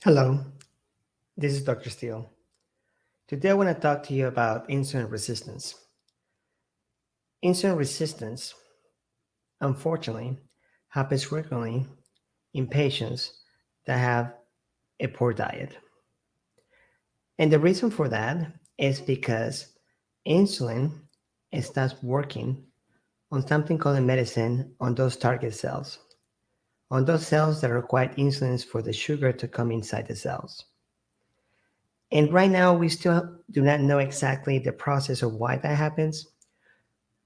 Hello, this is Dr. Steele. Today I want to talk to you about insulin resistance. Insulin resistance, unfortunately, happens frequently in patients that have a poor diet. And the reason for that is because insulin starts working on something called in medicine on those target cells, on those cells that require insulin for the sugar to come inside the cells. And right now, we still do not know exactly the process of why that happens.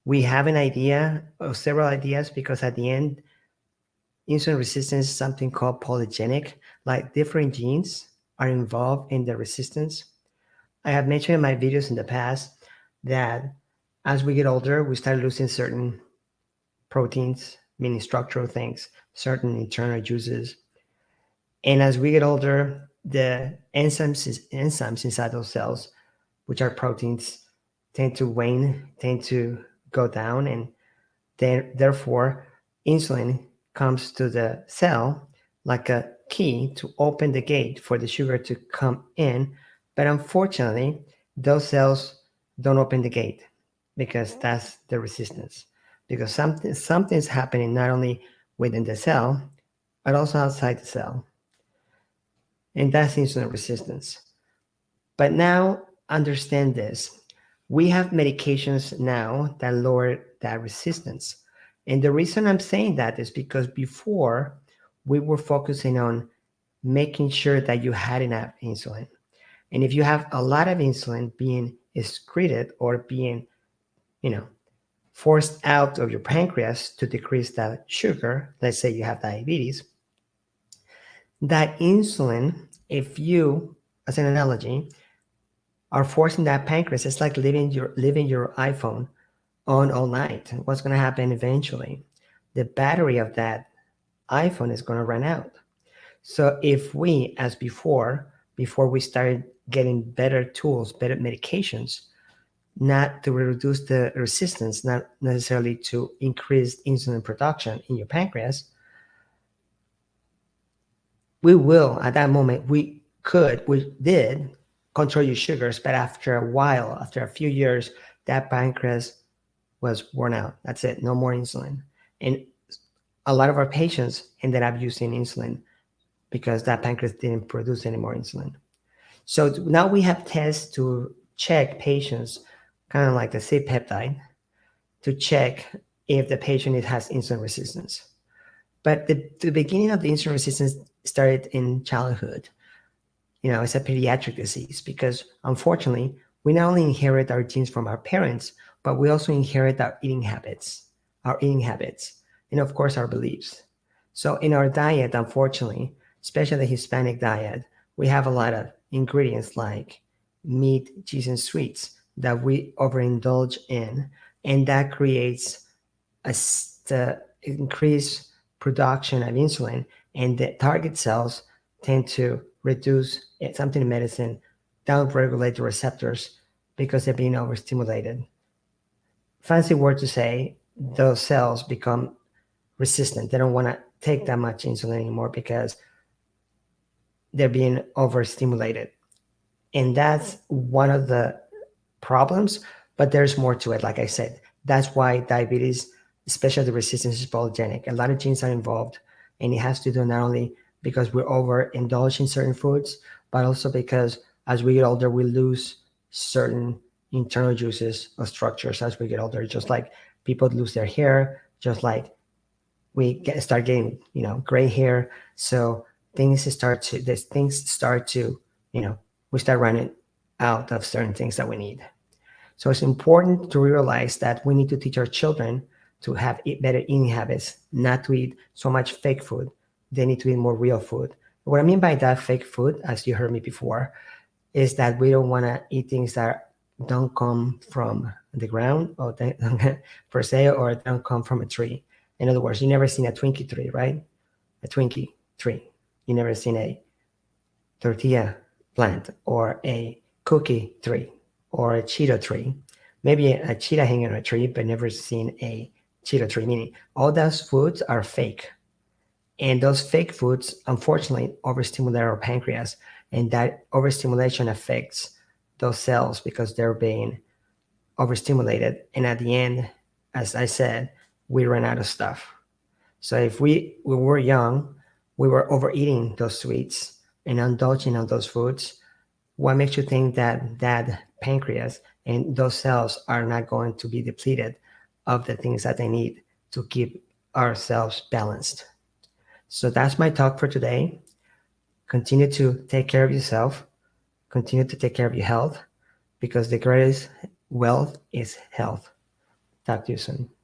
We have an idea of several ideas because at the end, insulin resistance is something called polygenic, like different genes are involved in the resistance. I have mentioned in my videos in the past that as we get older, we start losing certain proteins, meaning structural things, certain internal juices. And as we get older, the enzymes inside those cells, which are proteins, tend to wane, tend to go down, and then therefore insulin comes to the cell like a key to open the gate for the sugar to come in. But unfortunately, those cells don't open the gate because that's the resistance. Because something's happening not only within the cell, but also outside the cell. And that's insulin resistance. But now understand this. We have medications now that lower that resistance. And the reason I'm saying that is because before we were focusing on making sure that you had enough insulin. And if you have a lot of insulin being excreted or being, you know, forced out of your pancreas to decrease that sugar, let's say you have diabetes, that insulin, if you, as an analogy, are forcing that pancreas, it's like leaving your iPhone on all night. What's going to happen eventually? The battery of that iPhone is going to run out. So if we, as before we started getting better tools, better medications, not to reduce the resistance, not necessarily to increase insulin production in your pancreas, we will, at that moment, we did control your sugars, but after a while, after a few years, that pancreas was worn out. That's it, no more insulin. And a lot of our patients ended up using insulin because that pancreas didn't produce any more insulin. So now we have tests to check patients, kind of like the C-peptide, to check if the patient has insulin resistance. But the beginning of the insulin resistance started in childhood. It's a pediatric disease because unfortunately, we not only inherit our genes from our parents, but we also inherit our eating habits, and of course, our beliefs. So in our diet, unfortunately, especially the Hispanic diet, we have a lot of ingredients like meat, cheese, and sweets that we overindulge in, and that creates the increased production of insulin, and the target cells tend to reduce something in medicine, downregulate the receptors because they're being overstimulated. Fancy word to say, those cells become resistant. They don't want to take that much insulin anymore because they're being overstimulated. And that's one of the problems, but there's more to it. Like I said, that's why diabetes, especially the resistance, is polygenic. A lot of genes are involved, and it has to do not only because we're overindulged in certain foods, but also because as we get older, we lose certain internal juices or structures as we get older, just like people lose their hair, just like start getting, gray hair. So things start to, we start running out of certain things that we need. So it's important to realize that we need to teach our children to have better eating habits, not to eat so much fake food. They need to eat more real food. What I mean by that fake food, as you heard me before, is that we don't want to eat things that don't come from the ground or per se, or don't come from a tree. In other words, you never seen a Twinkie tree, right? A Twinkie tree. You never seen a tortilla plant or a cookie tree or a Cheeto tree. Maybe a cheetah hanging on a tree, but never seen a Cheeto tree, meaning all those foods are fake. And those fake foods, unfortunately, overstimulate our pancreas, and that overstimulation affects those cells because they're being overstimulated. And at the end, as I said, we run out of stuff. So if we were young, we were overeating those sweets and indulging on those foods, what makes you think that that pancreas and those cells are not going to be depleted of the things that they need to keep ourselves balanced? So that's my talk for today. Continue to take care of yourself, continue to take care of your health, because the greatest wealth is health. Talk to you soon.